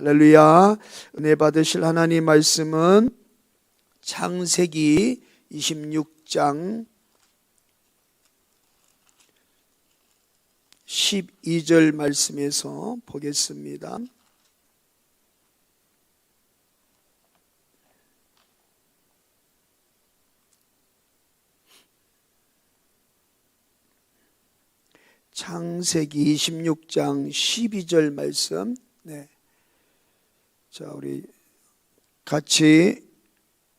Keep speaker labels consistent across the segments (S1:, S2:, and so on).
S1: 할렐루야. 은혜 받으실 하나님 말씀은 창세기 26장 12절 말씀에서 보겠습니다. 창세기 26장 12절 말씀. 자, 우리 같이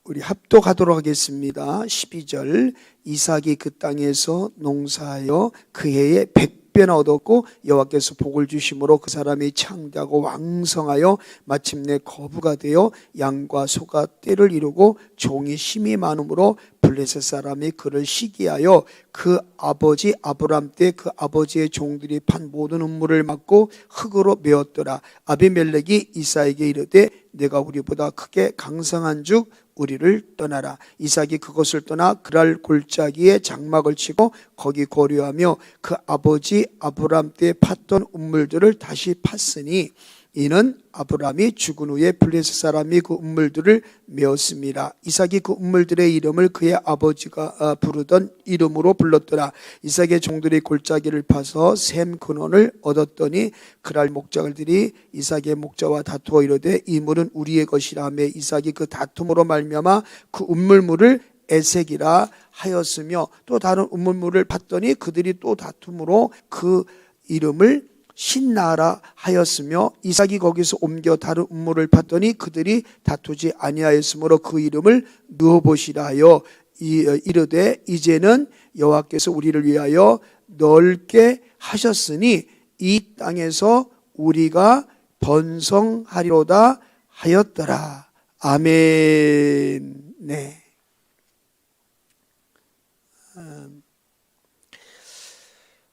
S1: 합독하도록 하겠습니다. 12절. 이삭이 그 땅에서 농사하여 그 해에 100배나 얻었고 여호와께서 복을 주심으로 그 사람이 창대하고 왕성하여 마침내 거부가 되어 양과 소가 떼를 이루고 종이 심이 많으므로 블레셋 사람이 그를 시기하여 그 아버지 아브람 때 그 아버지의 종들이 판 모든 음물을 막고 흙으로 메었더라. 아비멜렉이 이삭에게 이르되 내가 우리보다 크게 강성한 즉 우리를 떠나라. 이삭이 그것을 떠나 그랄 골짜기에 장막을 치고 거기 거류하며 그 아버지 아브람 때 팠던 음물들을 다시 팠으니 이는 아브람이 죽은 후에 블레셋 사람이 그 음물들을 메었습니다. 이삭이 그 음물들의 이름을 그의 아버지가 부르던 이름으로 불렀더라. 이삭의 종들이 골짜기를 파서 샘 근원을 얻었더니 그랄 목자들이 이삭의 목자와 다투어 이르되 이 물은 우리의 것이라 하며 이삭이 그 다툼으로 말미암아 그 음물물을 에색이라 하였으며 또 다른 음물물을 팠더니 그들이 또 다툼으로 그 이름을 신나라 하였으며 이삭이 거기서 옮겨 다른 음물을 팠더니 그들이 다투지 아니하였으므로 그 이름을 느어봇이라 하여 이르되 이제는 여호와께서 우리를 위하여 넓게 하셨으니 이 땅에서 우리가 번성하리로다 하였더라. 아멘. 네.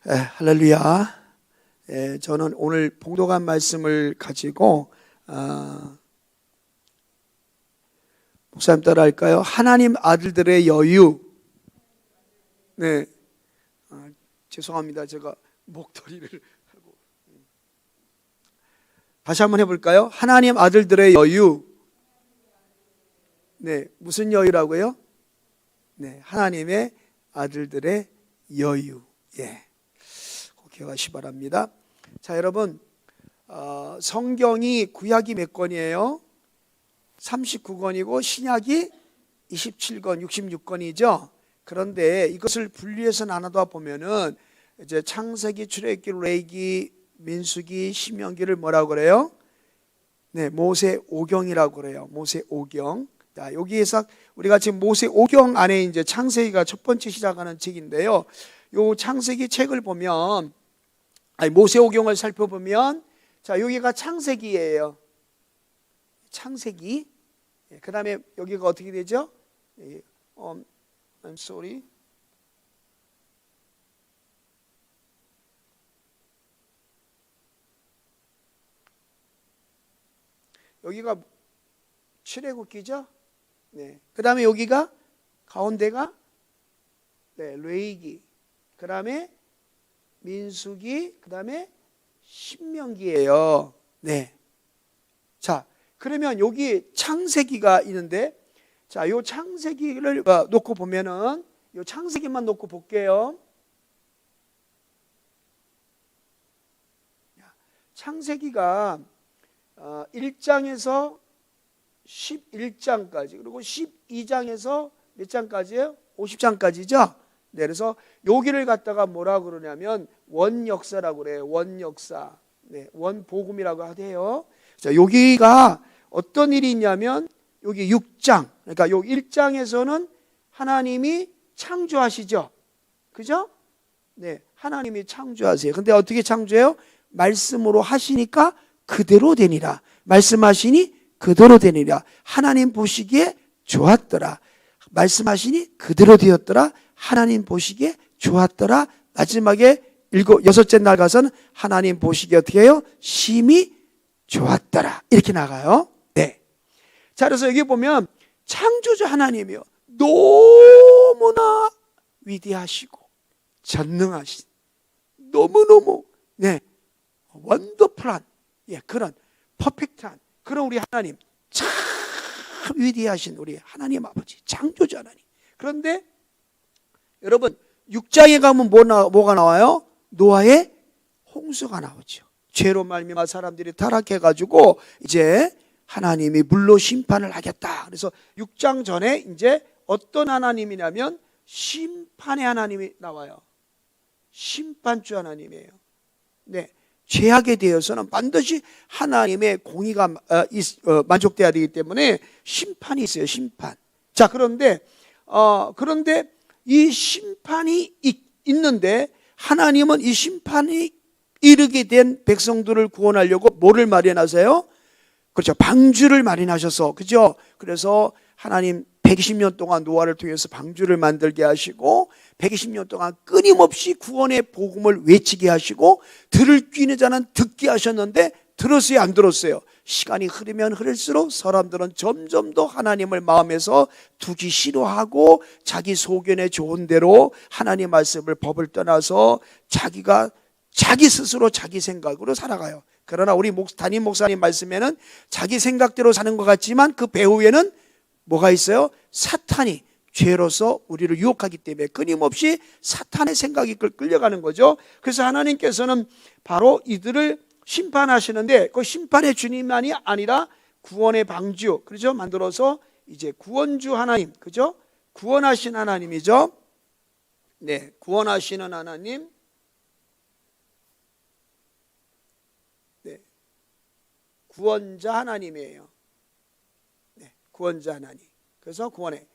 S1: 할렐루야. 저는 오늘 봉독한 말씀을 가지고 목사님 따라 할까요? 하나님 아들들의 여유. 네. 죄송합니다. 제가 목도리를 하고. 다시 한번 해볼까요? 하나님 아들들의 여유. 네. 무슨 여유라고요? 네. 하나님의 아들들의 여유. 예. 꼭 기억하시기 바랍니다. 자, 여러분, 성경이 구약이 몇 권이에요? 39권이고 신약이 27권, 66권이죠. 그런데 이것을 분리해서 나눠다 보면은 이제 창세기, 출애굽기, 레위기, 민수기, 신명기를 뭐라고 그래요? 네, 모세 오경이라고 그래요. 모세 오경. 자, 여기에서 우리가 지금 모세 오경 안에 이제 창세기가 첫 번째 시작하는 책인데요. 요 창세기 책을 보면 모세오경을 살펴보면 자, 여기가 창세기예요. 창세기. 그 다음에 여기가 어떻게 되죠? I'm sorry. 여기가 출애굽기죠? 네. 그 다음에 여기가 가운데가 네, 레위기. 그 다음에 민수기, 그 다음에 신명기예요. 네. 자, 그러면 여기 창세기가 있는데, 자, 요 창세기를 놓고 보면은, 요 창세기만 놓고 볼게요. 창세기가 1장에서 11장까지, 그리고 12장에서 몇 장까지예요? 50장까지죠? 네, 그래서 여기를 갖다가 뭐라고 그러냐면 원역사라고 그래요. 원역사. 네, 원복음이라고 하대요. 자, 여기가 어떤 일이 있냐면 여기 6장. 그러니까 요 1장에서는 하나님이 창조하시죠. 그죠? 네, 하나님이 창조하세요. 근데 어떻게 창조해요? 말씀으로 하시니까 그대로 되니라. 말씀하시니 그대로 되니라. 하나님 보시기에 좋았더라. 말씀하시니 그대로 되었더라. 하나님 보시기에 좋았더라. 마지막에 여섯째 날 가서는 하나님 보시기에 어떻게 해요? 심히 좋았더라. 이렇게 나가요. 네. 자, 그래서 여기 보면 창조주 하나님이요. 너무나 위대하시고 전능하신 너무너무 네 원더풀한 그런 퍼펙트한 그런 우리 하나님, 참 위대하신 우리 하나님 아버지, 창조주 하나님. 그런데 여러분 6장에 가면 뭐가 나와요? 노아의 홍수가 나오죠. 죄로 말미암아 사람들이 타락해가지고 이제 하나님이 물로 심판을 하겠다. 그래서 6장 전에 이제 어떤 하나님이냐면 심판의 하나님이 나와요. 심판주 하나님이에요. 네, 죄악에 대해서는 반드시 하나님의 공의가 만족돼야 되기 때문에 심판이 있어요. 심판. 자, 그런데 이 심판이 있는데 하나님은 이 심판이 이르게 된 백성들을 구원하려고 뭐를 마련하세요? 그렇죠. 방주를 마련하셔서, 그죠? 그래서 하나님 120년 동안 노아를 통해서 방주를 만들게 하시고 120년 동안 끊임없이 구원의 복음을 외치게 하시고 들을 귀 있는 자는 듣게 하셨는데 들었어요, 안 들었어요? 시간이 흐르면 흐를수록 사람들은 점점 더 하나님을 마음에서 두기 싫어하고 자기 소견에 좋은 대로 하나님 말씀을 법을 떠나서 자기 스스로 자기 생각으로 살아가요. 그러나 우리 담임 목사님 말씀에는 자기 생각대로 사는 것 같지만 그 배후에는 뭐가 있어요? 사탄이 죄로서 우리를 유혹하기 때문에 끊임없이 사탄의 생각이 끌려가는 거죠. 그래서 하나님께서는 바로 이들을 심판하시는데 그 심판의 주님만이 아니라 구원의 방주, 그렇죠? 만들어서 이제 구원주 하나님, 그죠? 구원하신 하나님이죠. 네, 구원하시는 하나님. 네, 구원자 하나님이에요. 네, 구원자 하나님. 그래서 구원해.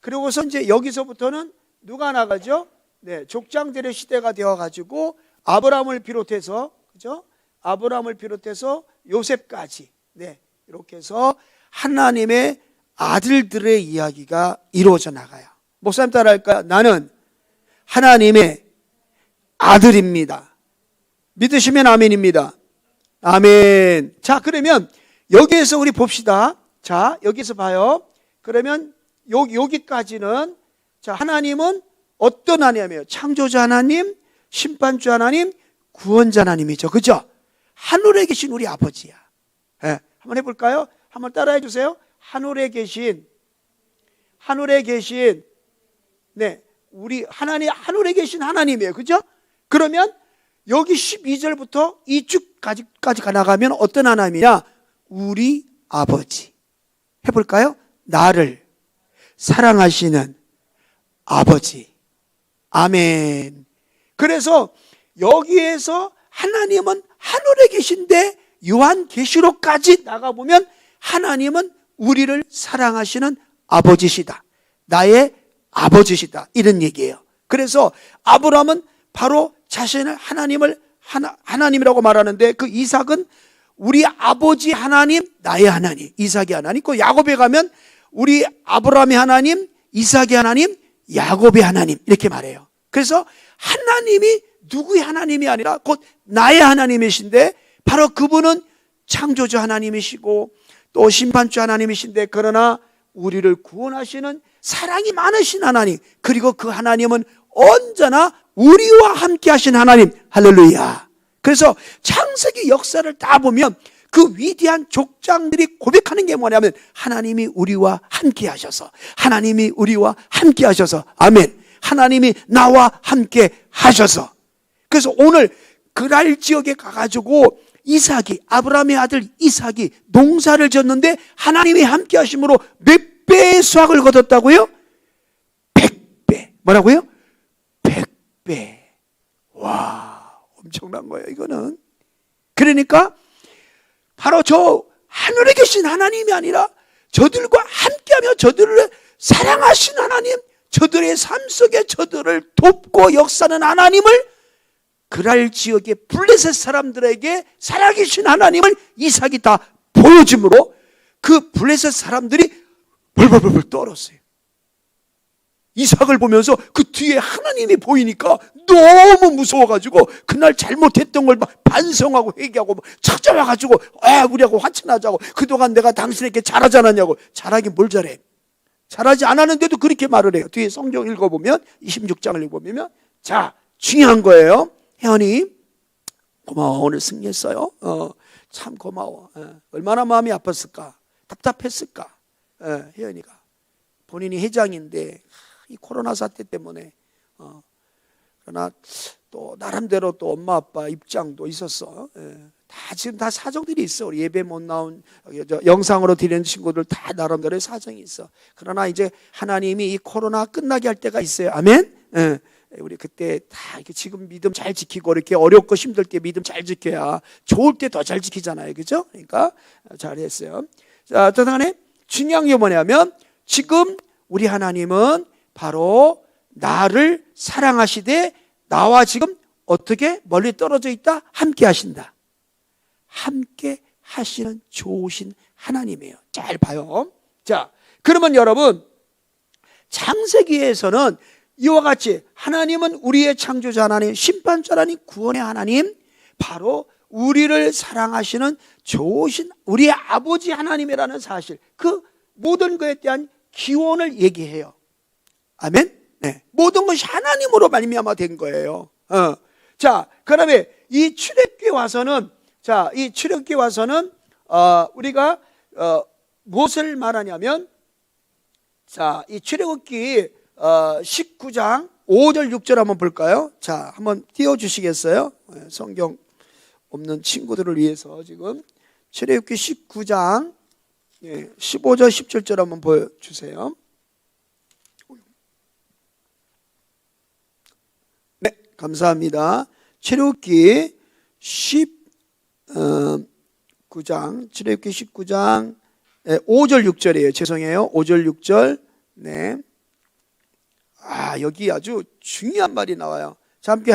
S1: 그리고서 이제 여기서부터는 누가 나가죠? 네, 족장들의 시대가 되어가지고 아브라함을 비롯해서, 그죠? 아브라함을 비롯해서 요셉까지, 네, 이렇게 해서 하나님의 아들들의 이야기가 이루어져 나가요. 목사님 따라할까요? 나는 하나님의 아들입니다. 믿으시면 아멘입니다. 아멘. 자, 그러면 여기에서 우리 봅시다. 자, 여기서 봐요. 그러면 여기까지는, 자, 하나님은 어떤 하나님이에요? 창조자 하나님, 심판주 하나님, 구원자 하나님이죠. 그죠? 하늘에 계신 우리 아버지야. 네, 한번 해볼까요? 한번 따라해 주세요. 하늘에 계신, 네, 우리 하나님, 하늘에 계신 하나님이에요. 그죠? 그러면 여기 12절부터 이 쭉까지 나가면 어떤 하나님이냐? 우리 아버지. 해볼까요? 나를 사랑하시는 아버지. 아멘. 그래서 여기에서 하나님은 하늘에 계신데 요한계시록까지 나가보면 하나님은 우리를 사랑하시는 아버지시다. 나의 아버지시다. 이런 얘기예요. 그래서 아브라함은 바로 자신을 하나님이라고 말하는데 그 이삭은 우리 아버지 하나님, 나의 하나님, 이삭의 하나님. 그 야곱에 가면 우리 아브라함의 하나님, 이삭의 하나님, 야곱의 하나님 이렇게 말해요. 그래서 하나님이 누구의 하나님이 아니라 곧 나의 하나님이신데 바로 그분은 창조주 하나님이시고 또 심판주 하나님이신데 그러나 우리를 구원하시는 사랑이 많으신 하나님, 그리고 그 하나님은 언제나 우리와 함께 하신 하나님. 할렐루야. 그래서 창세기 역사를 다 보면 그 위대한 족장들이 고백하는 게 뭐냐면 하나님이 우리와 함께 하셔서, 하나님이 우리와 함께 하셔서, 아멘. 하나님이 나와 함께 하셔서. 그래서 오늘 그랄 지역에 가가지고 이삭이, 아브라함의 아들 이삭이 농사를 졌는데 하나님이 함께 하심으로 몇 배의 수확을 거뒀다고요? 100배. 뭐라고요? 100배. 와, 엄청난 거예요, 이거는. 그러니까 바로 저 하늘에 계신 하나님이 아니라 저들과 함께하며 저들을 사랑하신 하나님, 저들의 삶 속에 저들을 돕고 역사하는 하나님을, 그랄 지역의 블레셋 사람들에게 살아계신 하나님을 이삭이 다 보여줌으로 그 블레셋 사람들이 벌벌벌 떨었어요. 이삭을 보면서 그 뒤에 하나님이 보이니까 너무 무서워가지고 그날 잘못했던 걸 막 반성하고 회개하고 찾아와가지고 우리하고 화친하자고, 그동안 내가 당신에게 잘하지 않았냐고. 잘하긴 뭘 잘해. 잘하지 않았는데도 그렇게 말을 해요. 뒤에 성경 읽어보면 26장을 읽어보면, 자, 중요한 거예요. 혜원이 고마워, 오늘 승리했어요. 참 고마워. 얼마나 마음이 아팠을까, 답답했을까. 혜연이가 본인이 회장인데 이 코로나 사태 때문에 그러나 또 나름대로 또 엄마 아빠 입장도 있었어. 다 지금 다 사정들이 있어. 우리 예배 못 나온 영상으로 드리는 친구들 다 나름대로의 사정이 있어. 그러나 이제 하나님이 이 코로나 끝나게 할 때가 있어요. 아멘. 우리 그때 다 이렇게 지금 믿음 잘 지키고 이렇게 어렵고 힘들 때 믿음 잘 지켜야 좋을 때 더 잘 지키잖아요, 그죠? 그러니까 잘했어요. 자, 어쨌든 중요한 게 뭐냐면 지금 우리 하나님은 바로 나를 사랑하시되 나와 지금 어떻게 멀리 떨어져 있다? 함께 하신다. 함께 하시는 좋으신 하나님이에요. 잘 봐요. 자, 그러면 여러분, 창세기에서는 이와 같이 하나님은 우리의 창조자 하나님, 심판자 하나님, 구원의 하나님, 바로 우리를 사랑하시는 좋으신 우리의 아버지 하나님이라는 사실, 그 모든 것에 대한 기원을 얘기해요. 아멘? 네. 모든 것이 하나님으로 말미암아 된 거예요. 자, 그다음에 이 출애굽기에 와서는, 자, 이 출애굽기에 와서는 우리가 무엇을 말하냐면, 자, 이 출애굽기 19장 5절 6절 한번 볼까요? 자, 한번 띄워주시겠어요? 성경 없는 친구들을 위해서 지금 출애굽기 19장 15절 17절 한번 보여주세요. 네, 감사합니다. 출애굽기 19장 5절 6절이에요. 죄송해요. 5절 6절. 네. 여기 아주 중요한 말이 나와요. 자, 함께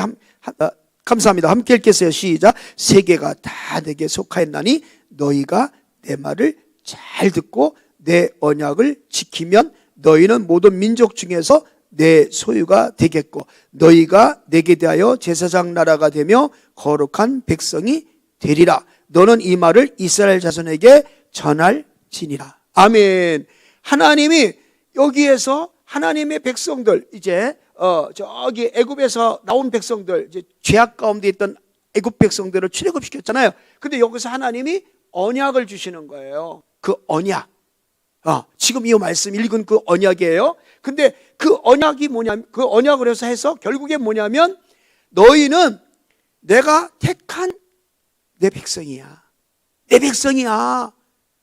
S1: 감사합니다. 함께 읽겠어요. 시작. 세계가 다 내게 속하였나니 너희가 내 말을 잘 듣고 내 언약을 지키면 너희는 모든 민족 중에서 내 소유가 되겠고 너희가 내게 대하여 제사장 나라가 되며 거룩한 백성이 되리라. 너는 이 말을 이스라엘 자손에게 전할지니라. 아멘. 하나님이 여기에서 하나님의 백성들, 이제 저기 애굽에서 나온 백성들, 이제 죄악 가운데 있던 애굽 백성들을 출애굽시켰잖아요. 근데 여기서 하나님이 언약을 주시는 거예요. 그 언약, 지금 이 말씀 읽은 그 언약이에요. 근데 그 언약이 뭐냐면, 그 언약을 해서 결국에 뭐냐면 너희는 내가 택한 내 백성이야. 내 백성이야.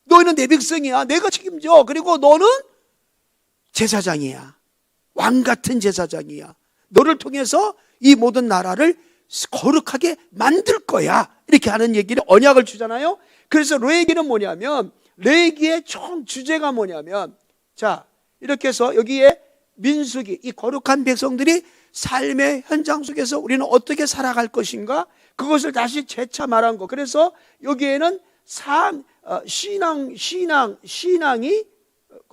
S1: 너희는 내 백성이야. 내가 책임져. 그리고 너는 제사장이야. 왕 같은 제사장이야. 너를 통해서 이 모든 나라를 거룩하게 만들 거야. 이렇게 하는 얘기를, 언약을 주잖아요. 그래서 레위기는 뭐냐면, 레위기의 총 주제가 뭐냐면, 자, 이렇게 해서 여기에 민수기, 이 거룩한 백성들이 삶의 현장 속에서 우리는 어떻게 살아갈 것인가, 그것을 다시 재차 말한 거. 그래서 여기에는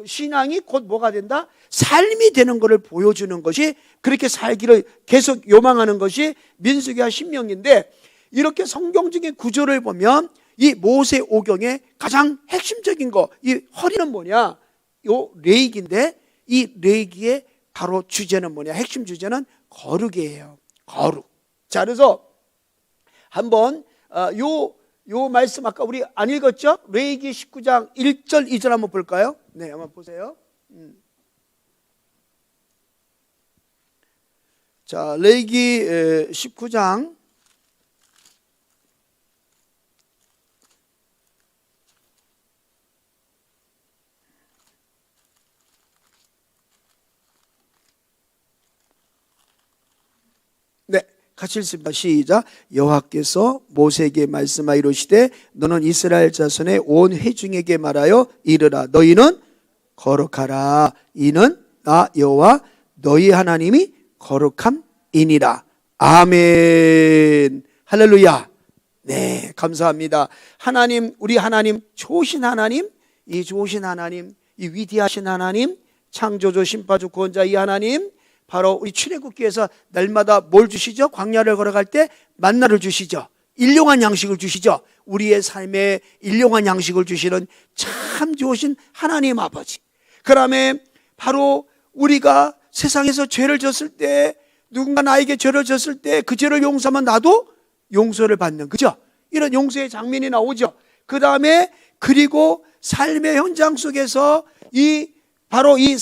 S1: 신앙이 곧 뭐가 된다? 삶이 되는 것을 보여주는 것이, 그렇게 살기를 계속 요망하는 것이 민수기와 신명기인데, 이렇게 성경적인 구조를 보면 이 모세 오경의 가장 핵심적인 거, 이 허리는 뭐냐? 요 레위기인데, 이 레위기의 바로 주제는 뭐냐? 핵심 주제는 거룩이에요. 거룩. 자, 그래서 한번 요 말씀 아까 우리 안 읽었죠? 레위기 19장 1절 2절 한번 볼까요? 네, 한번 보세요. 자, 레위기 19장 같이 읽습니다. 시작. 여호와께서 모세에게 말씀하여 이르시되 너는 이스라엘 자손의 온 회중에게 말하여 이르라. 너희는 거룩하라. 이는 나 여호와 너희 하나님이 거룩함이니라. 아멘. 할렐루야. 네, 감사합니다. 하나님, 우리 하나님, 좋으신 하나님, 이 좋으신 하나님, 이 위대하신 하나님, 창조주, 심판주, 구원자 이 하나님, 바로 우리 출애굽기에서 날마다 뭘 주시죠? 광야를 걸어갈 때 만나를 주시죠. 일용한 양식을 주시죠. 우리의 삶에 일용한 양식을 주시는 참 좋으신 하나님 아버지. 그 다음에 바로 우리가 세상에서 죄를 졌을 때, 누군가 나에게 죄를 졌을 때 그 죄를 용서하면 나도 용서를 받는, 그죠? 이런 용서의 장면이 나오죠. 그 다음에 그리고 삶의 현장 속에서 바로 이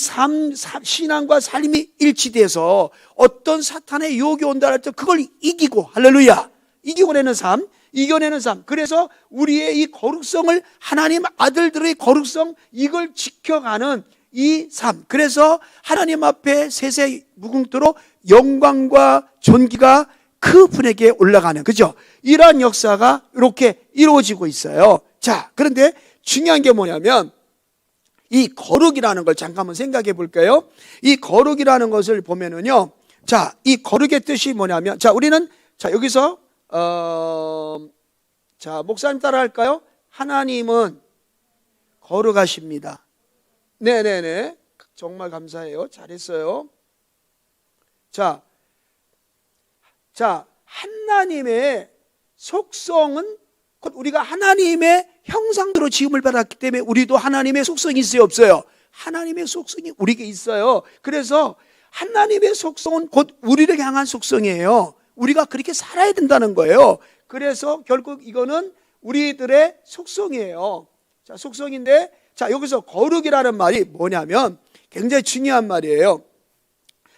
S1: 신앙과 삶이 일치돼서 어떤 사탄의 유혹이 온다 할 때 그걸 이기고, 할렐루야, 이겨내는 삶. 그래서 우리의 이 거룩성을, 하나님 아들들의 거룩성, 이걸 지켜가는 이 삶. 그래서 하나님 앞에 세세 무궁토록 영광과 존귀가 그분에게 올라가는, 그죠? 이러한 역사가 이렇게 이루어지고 있어요. 자, 그런데 중요한 게 뭐냐면 이 거룩이라는 걸 잠깐만 생각해 볼까요? 이 거룩이라는 것을 보면은요, 자, 이 거룩의 뜻이 뭐냐면, 자, 우리는, 자, 여기서 자, 목사님 따라 할까요? 하나님은 거룩하십니다. 네네네, 정말 감사해요. 잘했어요. 자, 하나님의 속성은 곧 우리가 하나님의 형상대로 지음을 받았기 때문에 우리도 하나님의 속성이 있어요, 없어요? 하나님의 속성이 우리에게 있어요. 그래서 하나님의 속성은 곧 우리를 향한 속성이에요. 우리가 그렇게 살아야 된다는 거예요. 그래서 결국 이거는 우리들의 속성이에요. 자, 속성인데, 자, 여기서 거룩이라는 말이 뭐냐면 굉장히 중요한 말이에요.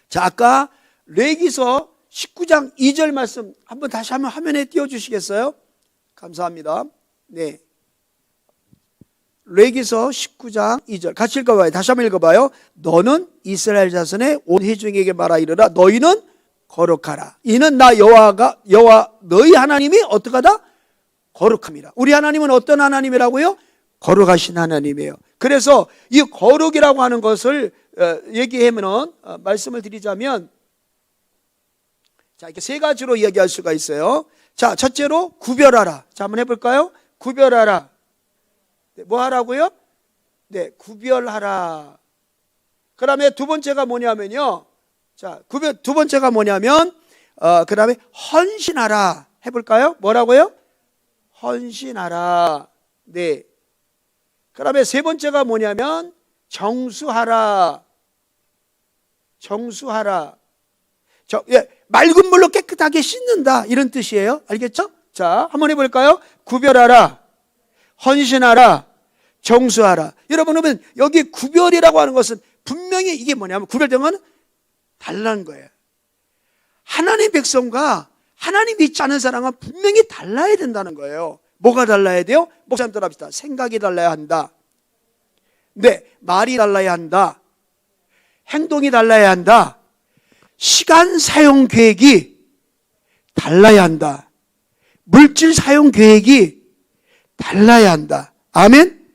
S1: 자, 아까 레위기서 19장 2절 말씀 다시 한번 화면에 띄워주시겠어요? 감사합니다. 네. 레위기서 19장 2절 같이 읽어봐요. 다시 한번 읽어봐요. 너는 이스라엘 자손의 온 회중에게 말하 이르라. 너희는 거룩하라. 이는 나 여호와 너희 하나님이 어떡하다? 거룩함이라. 우리 하나님은 어떤 하나님이라고요? 거룩하신 하나님이에요. 그래서 이 거룩이라고 하는 것을 얘기하면은 말씀을 드리자면, 자, 이렇게 세 가지로 이야기할 수가 있어요. 자, 첫째로 구별하라. 자, 한번 해볼까요? 구별하라. 네, 뭐 하라고요? 네, 구별하라. 그 다음에 두 번째가 뭐냐면요. 자, 두 번째가 뭐냐면, 그 다음에 헌신하라. 해볼까요? 뭐라고요? 헌신하라. 네. 그 다음에 세 번째가 뭐냐면, 정수하라. 맑은 물로 깨끗하게 씻는다, 이런 뜻이에요. 알겠죠? 자, 한번 해볼까요? 구별하라, 헌신하라, 정수하라. 여러분, 그러면 여기 구별이라고 하는 것은 분명히 이게 뭐냐면, 구별된 건 달라는 거예요. 하나님 백성과 하나님 믿지 않은 사람은 분명히 달라야 된다는 거예요. 뭐가 달라야 돼요? 목사님 따라합시다. 생각이 달라야 한다. 네, 말이 달라야 한다. 행동이 달라야 한다. 시간 사용 계획이 달라야 한다. 물질 사용 계획이 달라야 한다. 아멘?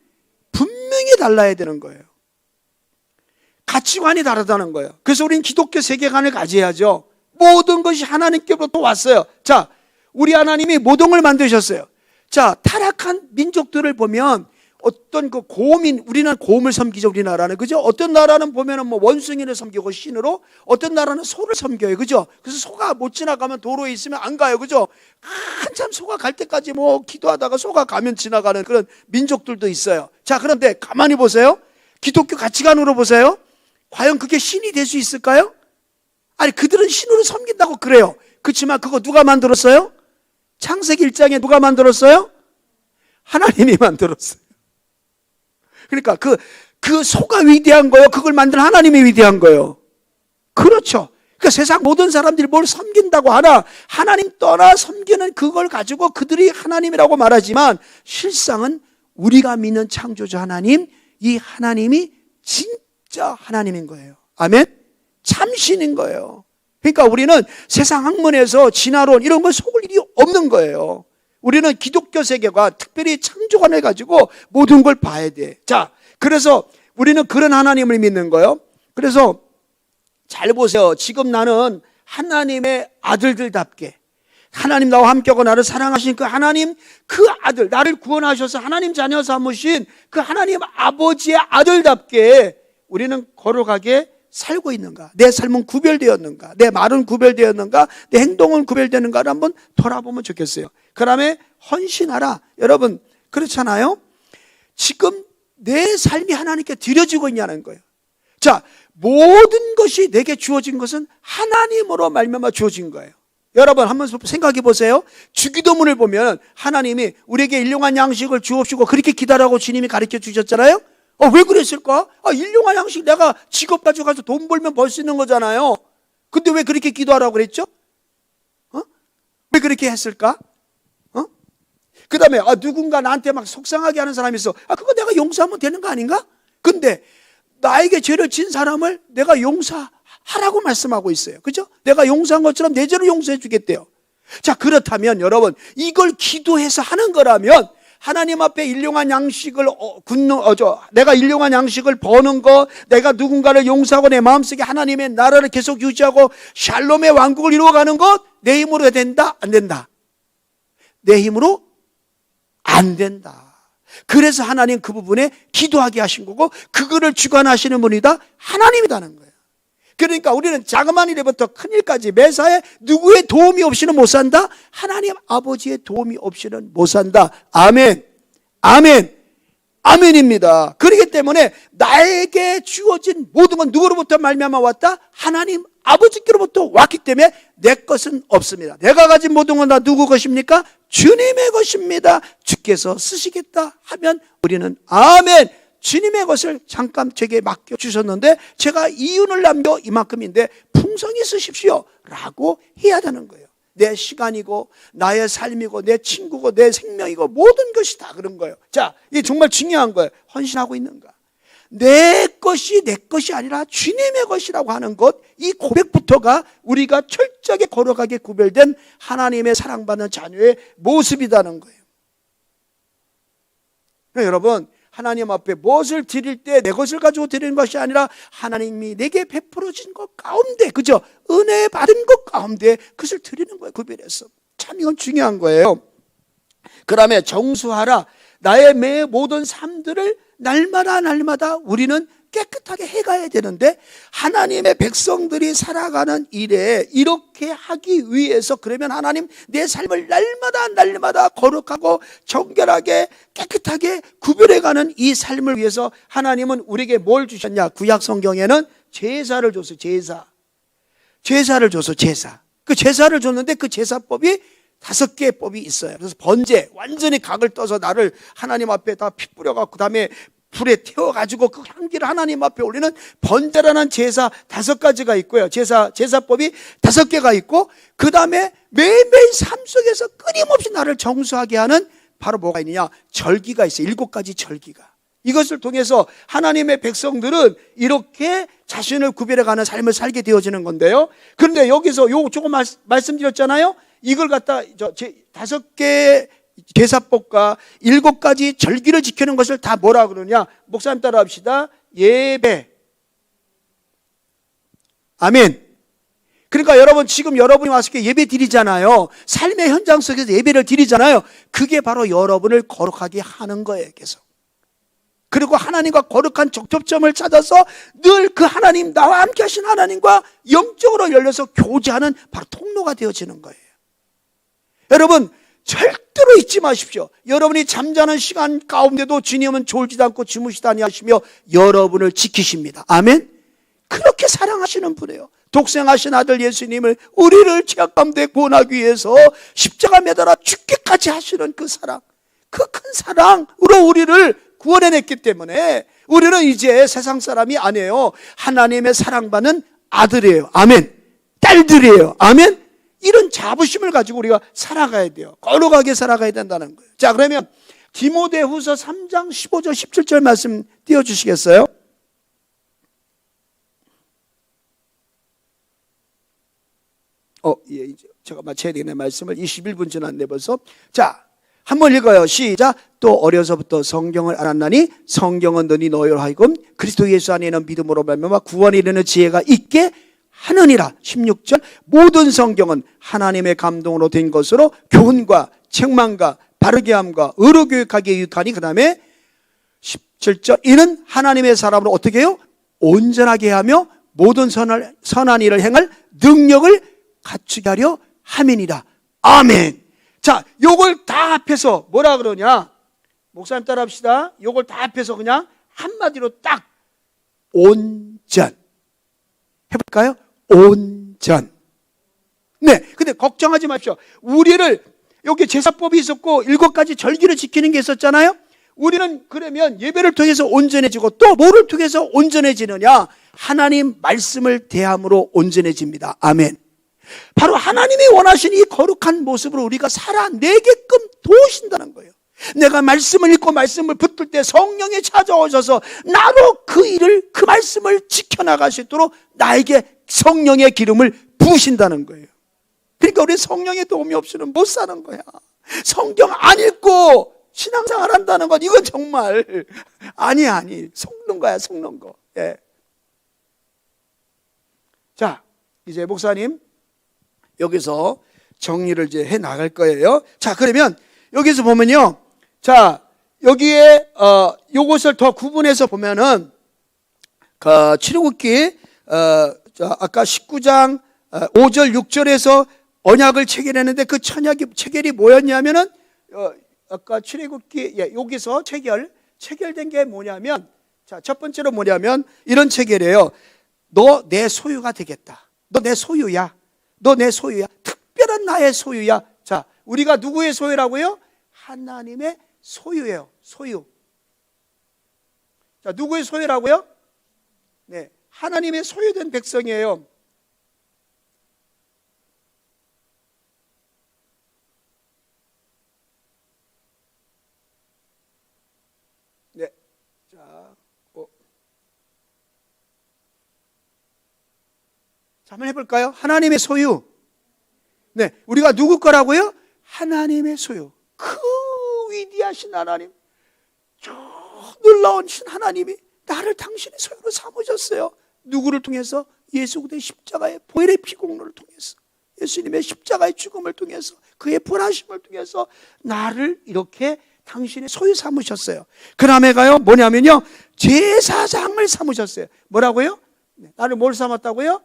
S1: 분명히 달라야 되는 거예요. 가치관이 다르다는 거예요. 그래서 우리는 기독교 세계관을 가져야죠. 모든 것이 하나님께로부터 왔어요. 자, 우리 하나님이 모든 걸 만드셨어요. 자, 타락한 민족들을 보면 어떤 그 고음인, 우리는 고음을 섬기죠, 우리나라는. 그죠? 어떤 나라는 보면은 뭐 원숭이를 섬기고 신으로, 어떤 나라는 소를 섬겨요. 그죠? 그래서 소가 못 지나가면 도로에 있으면 안 가요. 그죠? 한참 소가 갈 때까지 뭐 기도하다가 소가 가면 지나가는 그런 민족들도 있어요. 자, 그런데 가만히 보세요. 기독교 가치관으로 보세요. 과연 그게 신이 될 수 있을까요? 아니, 그들은 신으로 섬긴다고 그래요. 그렇지만 그거 누가 만들었어요? 창세기 1장에 누가 만들었어요? 하나님이 만들었어요. 그러니까 그 소가 위대한 거예요? 그걸 만든 하나님이 위대한 거예요? 그렇죠. 그러니까 세상 모든 사람들이 뭘 섬긴다고 하나, 하나님 떠나 섬기는 그걸 가지고 그들이 하나님이라고 말하지만 실상은 우리가 믿는 창조주 하나님, 이 하나님이 진짜 하나님인 거예요. 아멘? 참신인 거예요. 그러니까 우리는 세상 학문에서 진화론 이런 걸 속을 일이 없는 거예요. 우리는 기독교 세계관, 특별히 창조관을 가지고 모든 걸 봐야 돼. 자, 그래서 우리는 그런 하나님을 믿는 거예요. 그래서 잘 보세요. 지금 나는 하나님의 아들들답게, 하나님 나와 함께하고 나를 사랑하신 그 하나님, 그 아들, 나를 구원하셔서 하나님 자녀 삼으신 그 하나님 아버지의 아들답게 우리는 거룩하게 살고 있는가? 내 삶은 구별되었는가? 내 말은 구별되었는가? 내 행동은 구별되는가를 한번 돌아보면 좋겠어요. 그 다음에 헌신하라. 여러분, 그렇잖아요? 지금 내 삶이 하나님께 드려지고 있냐는 거예요. 자, 모든 것이 내게 주어진 것은 하나님으로 말미암아 주어진 거예요. 여러분 한번 생각해 보세요. 주기도문을 보면 하나님이 우리에게 일용할 양식을 주옵시고 그렇게 기다라고 주님이 가르쳐 주셨잖아요. 왜 그랬을까? 일용할 양식 내가 직업 가지고 가서 돈 벌면 벌 수 있는 거잖아요. 근데 왜 그렇게 기도하라고 그랬죠? 왜 그렇게 했을까? 그 다음에 누군가 나한테 막 속상하게 하는 사람이 있어. 그거 내가 용서하면 되는 거 아닌가? 근데 나에게 죄를 진 사람을 내가 용서하라고 말씀하고 있어요. 그죠? 내가 용서한 것처럼 내 죄를 용서해 주겠대요. 자, 그렇다면 여러분 이걸 기도해서 하는 거라면 하나님 앞에 일용한 양식을 내가 일용한 양식을 버는 거, 내가 누군가를 용서하고 내 마음속에 하나님의 나라를 계속 유지하고 샬롬의 왕국을 이루어가는 것 내 힘으로 된다? 안 된다? 내 힘으로 안 된다. 그래서 하나님 그 부분에 기도하게 하신 거고 그거를 주관하시는 분이다 하나님이라는 거예요. 그러니까 우리는 자그마한 일부터 큰 일까지 매사에 누구의 도움이 없이는 못 산다? 하나님 아버지의 도움이 없이는 못 산다. 아멘. 아멘. 아멘입니다. 그렇기 때문에 나에게 주어진 모든 건 누구로부터 말미암아 왔다? 하나님 아버지께로부터 왔기 때문에 내 것은 없습니다. 내가 가진 모든 건 다 누구 것입니까? 주님의 것입니다. 주께서 쓰시겠다 하면 우리는 아멘. 주님의 것을 잠깐 제게 맡겨주셨는데 제가 이윤을 남겨 이만큼인데 풍성히 쓰십시오 라고 해야 되는 거예요. 내 시간이고 나의 삶이고 내 친구고 내 생명이고 모든 것이 다 그런 거예요. 자, 이게 정말 중요한 거예요. 헌신하고 있는가? 내 것이 내 것이 아니라 주님의 것이라고 하는 것, 이 고백부터가 우리가 철저하게 걸어가게 구별된 하나님의 사랑받는 자녀의 모습이라는 거예요. 그러니까 여러분 하나님 앞에 무엇을 드릴 때 내 것을 가지고 드리는 것이 아니라 하나님이 내게 베풀어진 것 가운데, 그죠? 은혜 받은 것 가운데 그것을 드리는 거예요. 구별해서. 참 이건 중요한 거예요. 그 다음에 정수하라. 나의 매 모든 삶들을 날마다 우리는 깨끗하게 해가야 되는데 하나님의 백성들이 살아가는 일에 이렇게 하기 위해서 그러면 하나님 내 삶을 날마다 거룩하고 정결하게 깨끗하게 구별해가는 이 삶을 위해서 하나님은 우리에게 뭘 주셨냐? 구약 성경에는 제사를 줬어요. 제사를 줬어. 제사. 그 제사를 줬는데 그 제사법이 5개의 법이 있어요. 그래서 번제, 완전히 각을 떠서 나를 하나님 앞에 다 피 뿌려갖고 그다음에 불에 태워가지고 그 향기를 하나님 앞에 올리는 번제라는 제사 5가지가 있고요. 제사법이 5개가 있고 그 다음에 매일매일 삶 속에서 끊임없이 나를 정수하게 하는 바로 뭐가 있느냐? 절기가 있어요. 7가지 절기가. 이것을 통해서 하나님의 백성들은 이렇게 자신을 구별해가는 삶을 살게 되어지는 건데요. 그런데 여기서 조금 말씀드렸잖아요. 이걸 갖다 5개 제사법과 7가지 절기를 지키는 것을 다 뭐라 그러냐? 목사님 따라 합시다. 예배. 아멘. 그러니까 여러분 지금 여러분이 와서 예배 드리잖아요. 삶의 현장 속에서 예배를 드리잖아요. 그게 바로 여러분을 거룩하게 하는 거예요. 계속. 그리고 하나님과 거룩한 접점을 찾아서 늘 그 하나님, 나와 함께 하신 하나님과 영적으로 열려서 교제하는 바로 통로가 되어지는 거예요. 여러분 절대로 잊지 마십시오. 여러분이 잠자는 시간 가운데도 주님은 졸지도 않고 주무시도 아니하시며 여러분을 지키십니다. 아멘. 그렇게 사랑하시는 분이에요. 독생하신 아들 예수님을 우리를 죄악 가운데 구원하기 위해서 십자가 매달아 죽기까지 하시는 그 사랑, 그 큰 사랑으로 우리를 구원해냈기 때문에 우리는 이제 세상 사람이 아니에요. 하나님의 사랑받는 아들이에요. 아멘. 딸들이에요. 아멘. 이런 자부심을 가지고 우리가 살아가야 돼요. 거룩하게 살아가야 된다는 거예요. 자, 그러면 디모데후서 3장 15절 17절 말씀 띄워주시겠어요? 이제 제가 마쳐야 되겠네. 말씀을 21분 지났네 벌써. 자, 한번 읽어요. 시작. 또 어려서부터 성경을 알았나니 성경은 너희로 하여금 그리스도 예수 안에 있는 믿음으로 말미암아 구원에 이르는 지혜가 있게 하느니라. 16절. 모든 성경은 하나님의 감동으로 된 것으로 교훈과 책망과 바르게 함과 의로 교육하기에 유익하니, 그 다음에 17절. 이는 하나님의 사람으로 어떻게 해요? 온전하게 하며 모든 선한 일을 행할 능력을 갖추게 하려 함이니라. 아멘. 자, 요걸 다 합해서 뭐라 그러냐? 목사님 따라 합시다. 요걸 다 합해서 그냥 한마디로 딱 온전. 해볼까요? 온전. 네, 근데 걱정하지 마십시오. 우리를 여기 제사법이 있었고 7가지 절기를 지키는 게 있었잖아요. 우리는 그러면 예배를 통해서 온전해지고 또 뭐를 통해서 온전해지느냐? 하나님 말씀을 대함으로 온전해집니다. 아멘. 바로 하나님이 원하시는 이 거룩한 모습으로 우리가 살아내게끔 도우신다는 거예요. 내가 말씀을 읽고 말씀을 붙들 때 성령이 찾아오셔서 나로 그 일을, 그 말씀을 지켜나갈 수 있도록 나에게 성령의 기름을 부으신다는 거예요. 그러니까 우리 성령의 도움이 없이는 못 사는 거야. 성경 안 읽고 신앙생활 한다는 건 이건 정말 아니 속는 거야, 속는 거. 예. 자, 이제 목사님 여기서 정리를 이제 해 나갈 거예요. 자, 그러면 여기서 보면요. 자, 여기에 요것을 더 구분해서 보면은 그 출애굽기 아까 19장 5절 6절에서 언약을 체결했는데 그 체결이 뭐였냐면은 아까 출애굽기 여기서 체결된 게 뭐냐면, 자, 첫 번째로 뭐냐면 이런 체결이에요. 너 내 소유가 되겠다. 너 내 소유야. 너 내 소유야. 특별한 나의 소유야. 자, 우리가 누구의 소유라고요? 하나님의 소유예요. 소유. 자, 누구의 소유라고요? 네, 하나님의 소유된 백성이에요. 네, 자, 한번 해볼까요? 하나님의 소유. 네, 우리가 누구 거라고요? 하나님의 소유. 그 위대하신 하나님, 저 놀라운 하나님이 나를 당신의 소유로 삼으셨어요. 누구를 통해서? 예수 그리스도의 십자가의 보혈의 피공로를 통해서, 예수님의 십자가의 죽음을 통해서, 그의 부활하심을 통해서 나를 이렇게 당신의 소유 삼으셨어요. 그 다음에가요 뭐냐면요, 제사장을 삼으셨어요. 뭐라고요? 네, 나를 뭘 삼았다고요?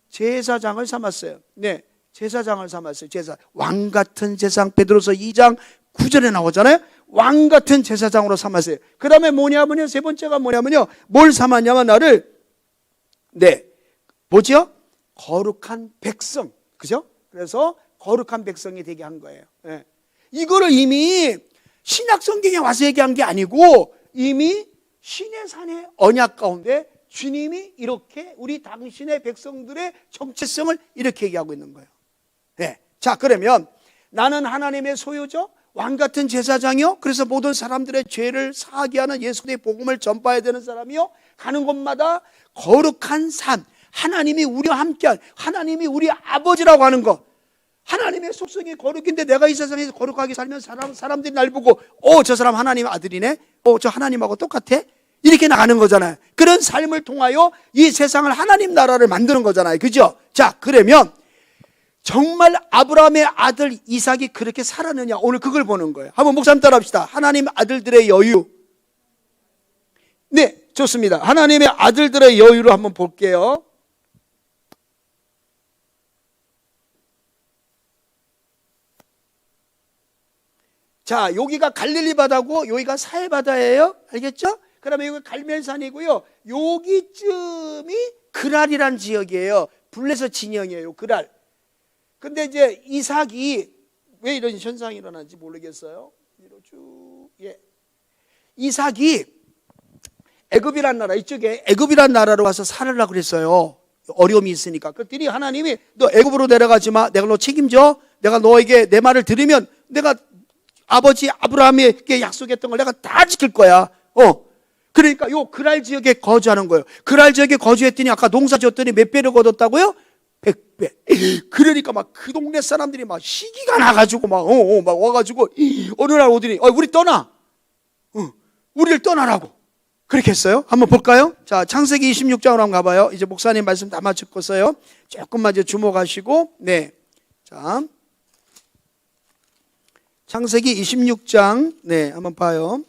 S1: 제사장을 삼았어요. 네, 제사장을 삼았어요. 왕 같은 제사장, 베드로서 2장 9절에 나오잖아요. 왕 같은 제사장으로 삼았어요. 그 다음에 뭐냐면요, 세 번째가 뭐냐면요, 뭘 삼았냐면 나를, 네, 뭐죠? 거룩한 백성. 그죠? 그래서 거룩한 백성이 되게 한 거예요. 네. 이거를 이미 신약 성경에 와서 얘기한 게 아니고 이미 시내산의 언약 가운데 주님이 이렇게 우리 당신의 백성들의 정체성을 이렇게 얘기하고 있는 거예요. 네. 자, 그러면 나는 하나님의 소유죠. 왕 같은 제사장이요. 그래서 모든 사람들의 죄를 사하게 하는 예수의 복음을 전파해야 되는 사람이요. 가는 곳마다 거룩한 삶, 하나님이 우리와 함께한, 하나님이 우리 아버지라고 하는 것, 하나님의 속성이 거룩인데 내가 이 세상에서 거룩하게 살면 사람들이 날 보고 저 사람 하나님 아들이네, 저 하나님하고 똑같아, 이렇게 나가는 거잖아요. 그런 삶을 통하여 이 세상을 하나님 나라를 만드는 거잖아요. 그죠? 자, 그러면 정말 아브라함의 아들 이삭이 그렇게 살았느냐, 오늘 그걸 보는 거예요. 한번 목사님 따라합시다. 하나님 아들들의 여유. 네, 좋습니다. 하나님의 아들들의 여유를 한번 볼게요. 자, 여기가 갈릴리 바다고 여기가 사해 바다예요. 알겠죠? 그러면 여기 갈멜산이고요. 여기쯤이 그랄이란 지역이에요. 블레셋 진영이에요. 그랄. 근데 이제 이삭이 왜 이런 현상이 일어나는지 모르겠어요. 뒤로 쭉, 예. 이삭이 애굽이란 나라, 이쪽에 애굽이란 나라로 가서 살으려고 그랬어요. 어려움이 있으니까. 그랬더니 하나님이 너 애굽으로 내려가지 마. 내가 너 책임져. 내가 너에게 내 말을 들으면 내가 아버지 아브라함에게 약속했던 걸 내가 다 지킬 거야. 그러니까 요 그랄 지역에 거주하는 거예요. 그랄 지역에 거주했더니 아까 농사 지었더니 몇 배를 거뒀다고요? 100배. 그러니까 막 그 동네 사람들이 막 시기가 나가지고 막 와가지고 어느 날 오더니 우리 떠나. 우리를 떠나라고. 그렇게 했어요. 한번 볼까요? 자, 창세기 26장으로 한번 가봐요. 이제 목사님 말씀 다 마쳤어요. 조금만 이제 주목하시고, 네. 자, 창세기 26장, 네, 한번 봐요.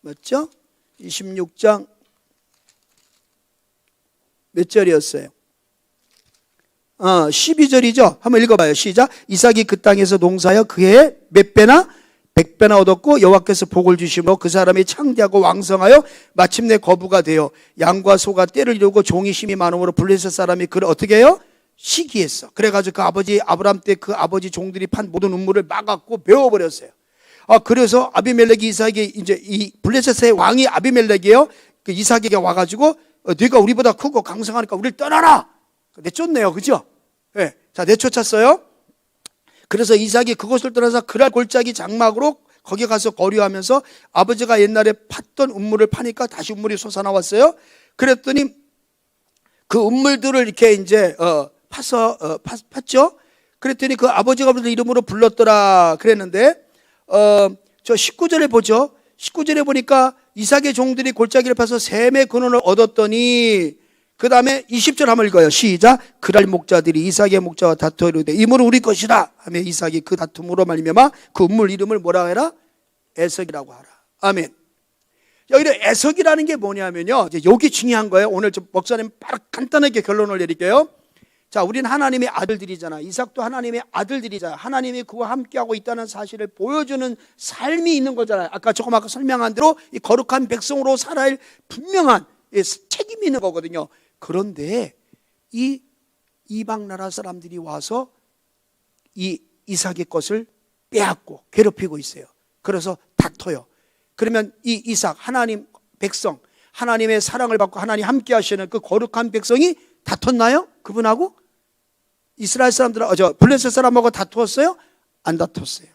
S1: 맞죠? 26장 몇 절이었어요? 12절이죠. 한번 읽어봐요. 시작. 이삭이 그 땅에서 농사하여 그해 몇 배나? 100배나 얻었고 여호와께서 복을 주심으로 그 사람이 창대하고 왕성하여 마침내 거부가 되어 양과 소가 떼를 이루고 종이 힘이 많음으로 블레셋 사람이 그를 어떻게 해요? 시기했어. 그래가지고 그 아버지 아브라함 때 그 아버지 종들이 판 모든 음물을 막았고 메워버렸어요. 그래서 아비멜렉이 이삭에게, 이제 이 블레셋의 왕이 아비멜렉이에요. 그 이삭에게 와가지고 네가 우리보다 크고 강성하니까 우리를 떠나라. 내쫓네요, 그죠? 네. 자, 내쫓았어요. 그래서 이삭이 그곳을 떠나서 그랄 골짜기 장막으로 거기 가서 거류하면서 아버지가 옛날에 팠던 음물을 파니까 다시 음물이 솟아나왔어요. 그랬더니 그 음물들을 이렇게 이제 팠죠. 그랬더니 그 아버지가 부르는 이름으로 불렀더라 그랬는데 저 19절에 보죠. 19절에 보니까 이삭의 종들이 골짜기를 파서 셈의 근원을 얻었더니, 그 다음에 20절 한번 읽어요. 시작. 그랄 목자들이 이삭의 목자와 다투어 이르되 이물은 우리 것이라 하며 이삭이 그 다툼으로 말미암아 그 음물 이름을 뭐라 해라? 에석이라고 하라. 아멘. 여기서 에석이라는 게 뭐냐면요, 이제 여기 중요한 거예요. 오늘 좀 목사님 간단하게 결론을 내릴게요. 자, 우리는 하나님의 아들들이잖아. 이삭도 하나님의 아들들이잖아. 하나님이 그와 함께하고 있다는 사실을 보여주는 삶이 있는 거잖아요. 아까 조금 아까 설명한 대로 이 거룩한 백성으로 살아야 할 분명한 책임이 있는 거거든요. 그런데 이 이방 나라 사람들이 와서 이 이삭의 것을 빼앗고 괴롭히고 있어요. 그래서 다퉈요. 그러면 이 이삭, 하나님 백성, 하나님의 사랑을 받고 하나님 함께 하시는 그 거룩한 백성이 다퉜나요? 그분하고? 이스라엘 사람들, 블레셋 사람하고 다투었어요? 안 다퉜어요.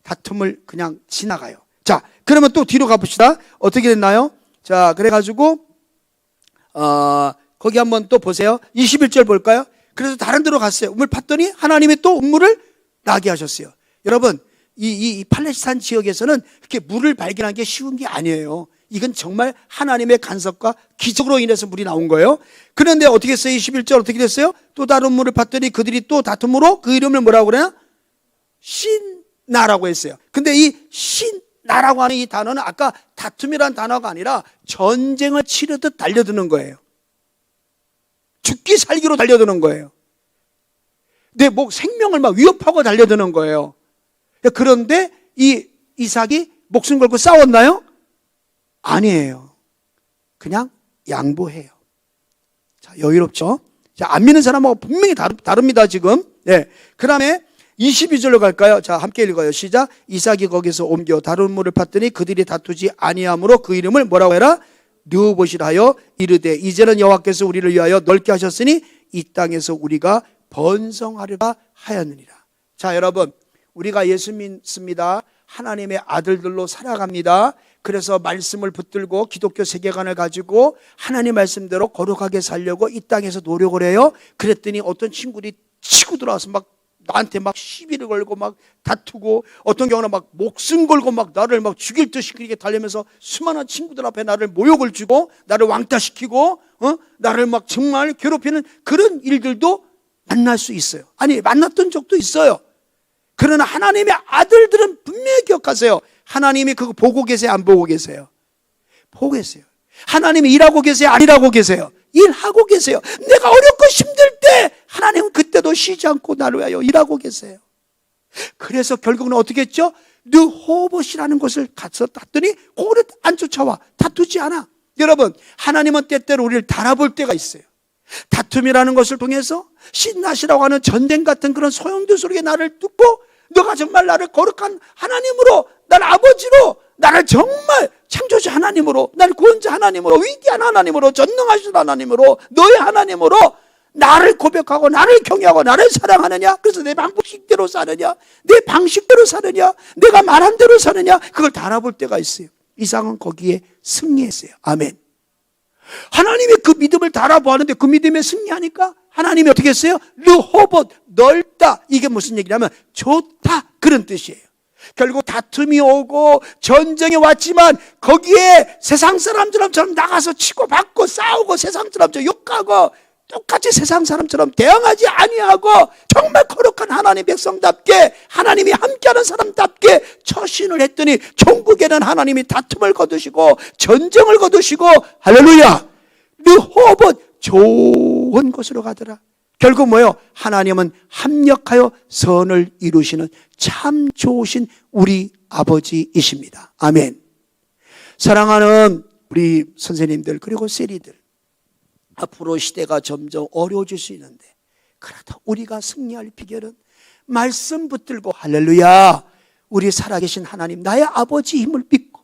S1: 다툼을 그냥 지나가요. 자, 그러면 또 뒤로 가봅시다. 어떻게 됐나요? 자, 그래가지고 거기 한번 또 보세요. 21절 볼까요? 그래서 다른 데로 갔어요. 우물 팠더니 하나님이 또 우물을 나게 하셨어요. 여러분, 이 팔레스타인 지역에서는 이렇게 물을 발견한 게 쉬운 게 아니에요. 이건 정말 하나님의 간섭과 기적으로 인해서 물이 나온 거예요. 그런데 어떻게 했어요? 21절 어떻게 됐어요? 또 다른 물을 봤더니 그들이 또 다툼으로 그 이름을 뭐라고 그래요? 신나라고 했어요. 근데 이 신나라고 하는 이 단어는 아까 다툼이란 단어가 아니라 전쟁을 치르듯 달려드는 거예요. 죽기 살기로 달려드는 거예요. 내 생명을 막 위협하고 달려드는 거예요. 그런데 이 이삭이 목숨 걸고 싸웠나요? 아니에요. 그냥 양보해요. 자, 여유롭죠? 자, 안 믿는 사람하고 분명히 다릅니다, 지금. 네. 그 다음에 22절로 갈까요? 자, 함께 읽어요. 시작. 이삭이 거기서 옮겨 다른 물을 팠더니 그들이 다투지 아니하므로 그 이름을 뭐라고 해라? 르호봇이라 하여 이르되 이제는 여호와께서 우리를 위하여 넓게 하셨으니 이 땅에서 우리가 번성하리라 하였느니라. 자, 여러분, 우리가 예수 믿습니다. 하나님의 아들들로 살아갑니다. 그래서 말씀을 붙들고 기독교 세계관을 가지고 하나님 말씀대로 거룩하게 살려고 이 땅에서 노력을 해요. 그랬더니 어떤 친구들이 치고 들어와서 막 나한테 막 시비를 걸고 막 다투고, 어떤 경우는 막 목숨 걸고 막 나를 막 죽일 듯이 그렇게 달리면서 수많은 친구들 앞에 나를 모욕을 주고 나를 왕따시키고 나를 막 정말 괴롭히는 그런 일들도 만날 수 있어요. 아니, 만났던 적도 있어요. 그러나 하나님의 아들들은 분명히 기억하세요. 하나님이 그거 보고 계세요? 안 보고 계세요? 보고 계세요. 하나님이 일하고 계세요? 안 일하고 계세요? 일하고 계세요. 내가 어렵고 힘들 때 하나님은 그때도 쉬지 않고 나를 위하여 일하고 계세요. 그래서 결국은 어떻게 했죠? 르호봇이라는 곳을 가서 땄더니 거기를 안 쫓아와. 다투지 않아. 여러분, 하나님은 때때로 우리를 달아볼 때가 있어요. 다툼이라는 것을 통해서 신나시라고 하는 전쟁 같은 그런 소용돌이 속에 나를 뚫고, 너가 정말 나를 거룩한 하나님으로, 나를 아버지로, 나를 정말 창조주 하나님으로, 나를 구원자 하나님으로, 위대한 하나님으로, 전능하신 하나님으로, 너의 하나님으로 나를 고백하고 나를 경외하고 나를 사랑하느냐? 그래서 내 방식대로 사느냐? 내 방식대로 사느냐? 내가 말한 대로 사느냐? 그걸 달아볼 때가 있어요. 이삭은 거기에 승리했어요. 아멘. 하나님이 그 믿음을 달아보았는데 그 믿음에 승리하니까 하나님이 어떻게 했어요? 르호봇, 넓다. 이게 무슨 얘기냐면 좋다, 그런 뜻이에요. 결국 다툼이 오고 전쟁이 왔지만 거기에 세상 사람들처럼 나가서 치고 받고 싸우고 세상 사람처럼 욕하고 똑같이 세상 사람처럼 대응하지 아니하고 정말 거룩한 하나님 백성답게, 하나님이 함께하는 사람답게 처신을 했더니 천국에는 하나님이 다툼을 거두시고 전쟁을 거두시고, 할렐루야, 르호봇, 좋은 곳으로 가더라. 결국 뭐예요? 하나님은 합력하여 선을 이루시는 참 좋으신 우리 아버지이십니다. 아멘. 사랑하는 우리 선생님들, 그리고 세리들, 앞으로 시대가 점점 어려워질 수 있는데, 그러나 우리가 승리할 비결은 말씀 붙들고, 할렐루야, 우리 살아계신 하나님, 나의 아버지 힘을 믿고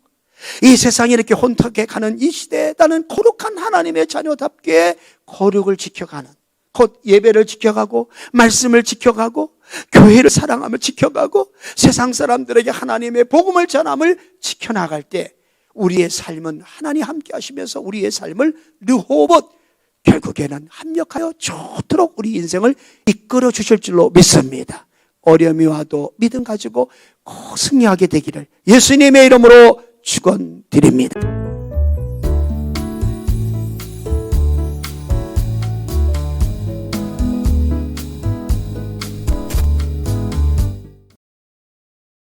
S1: 이 세상에 이렇게 혼탁해 가는 이 시대에 나는 거룩한 하나님의 자녀답게 거룩을 지켜가는, 곧 예배를 지켜가고 말씀을 지켜가고 교회를 사랑함을 지켜가고 세상 사람들에게 하나님의 복음을 전함을 지켜나갈 때 우리의 삶은 하나님 함께 하시면서 우리의 삶을 르호봇, 결국에는 합력하여 좋도록 우리 인생을 이끌어 주실 줄로 믿습니다. 어려움이 와도 믿음 가지고 꼭 승리하게 되기를 예수님의 이름으로 축원드립니다.